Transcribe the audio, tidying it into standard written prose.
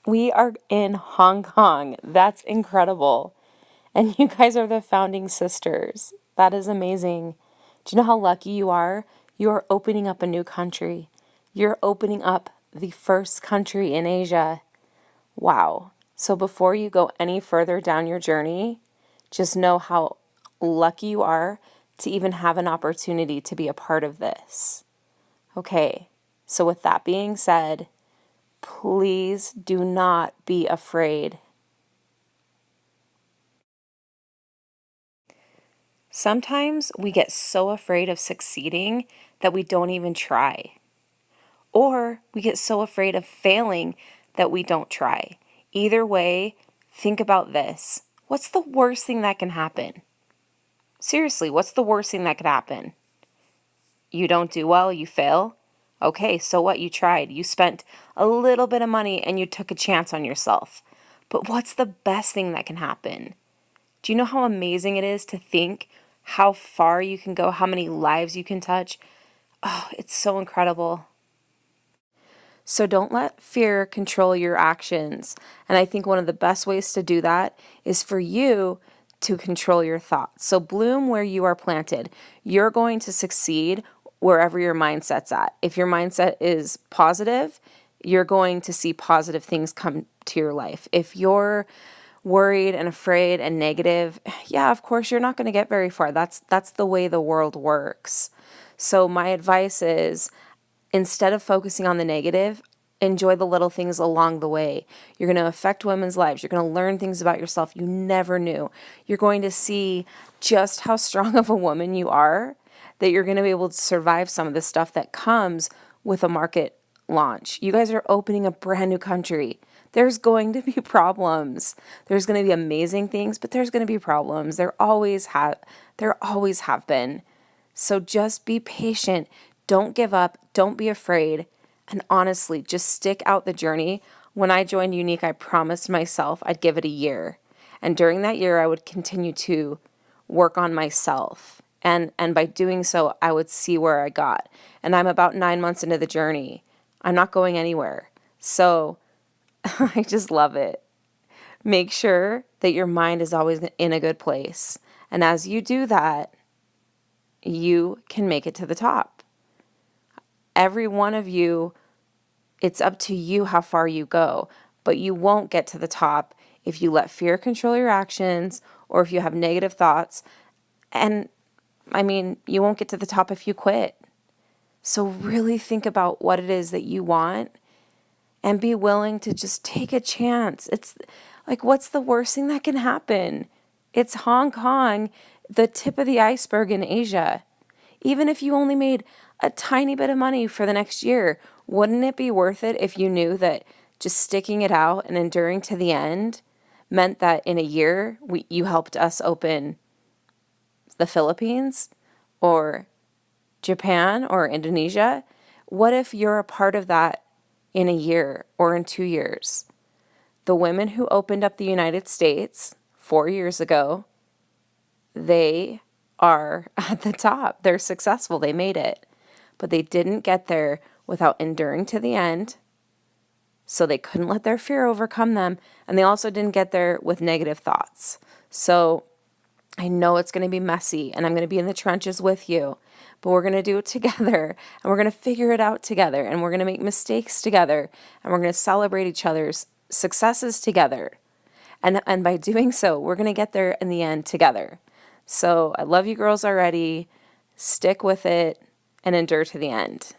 We are in Hong Kong. That's incredible. And you guys are the founding sisters. That is amazing. Do you know how lucky you are? You are opening up a new country. You're opening up the first country in Asia. Wow. So before you go any further down your journey, just know how lucky you are to even have an opportunity to be a part of this. Okay. So with that being said, please do not be afraid. Sometimes we get so afraid of succeeding that we don't even try. Or we get so afraid of failing that we don't try. Either way, think about this. What's the worst thing that can happen? Seriously, what's the worst thing that could happen? You don't do well, you fail? Okay, so what? You tried. You spent a little bit of money and you took a chance on yourself. But what's the best thing that can happen? Do you know how amazing it is to think how far you can go, how many lives you can touch? Oh, it's so incredible. So don't let fear control your actions. And I think one of the best ways to do that is for you to control your thoughts. So bloom where you are planted. You're going to succeed wherever your mindset's at. If your mindset is positive, you're going to see positive things come to your life. If you're worried and afraid and negative, yeah, of course you're not going to get very far. That's the way the world works. So my advice is, instead of focusing on the negative, enjoy the little things along the way. You're going to affect women's lives. You're going to learn things about yourself you never knew. You're going to see just how strong of a woman you are, that you're going to be able to survive some of the stuff that comes with a market launch. You guys are opening a brand new country. There's going to be problems. There's going to be amazing things, but there's going to be problems. There always have been. So just be patient. Don't give up. Don't be afraid. And honestly, just stick out the journey. When I joined Younique, I promised myself I'd give it a year. And during that year, I would continue to work on myself. And by doing so, I would see where I got. And I'm about 9 months into the journey. I'm not going anywhere. So I just love it. Make sure that your mind is always in a good place. And as you do that, you can make it to the top. Every one of you, it's up to you how far you go, but you won't get to the top if you let fear control your actions or if you have negative thoughts. And I mean, you won't get to the top if you quit. So really think about what it is that you want and be willing to just take a chance. It's like, what's the worst thing that can happen? It's Hong Kong, the tip of the iceberg in Asia. Even if you only made a tiny bit of money for the next year, wouldn't it be worth it if you knew that just sticking it out and enduring to the end meant that in a year you helped us open the Philippines or Japan or Indonesia? What if you're a part of that in a year or in 2 years? The women who opened up the United States 4 years ago, they are at the top. They're successful. They made it. But they didn't get there without enduring to the end. So they couldn't let their fear overcome them. And they also didn't get there with negative thoughts. So I know it's going to be messy and I'm going to be in the trenches with you, but we're going to do it together and we're going to figure it out together and we're going to make mistakes together and we're going to celebrate each other's successes together. And by doing so, we're going to get there in the end together. So I love you girls already. Stick with it and endure to the end.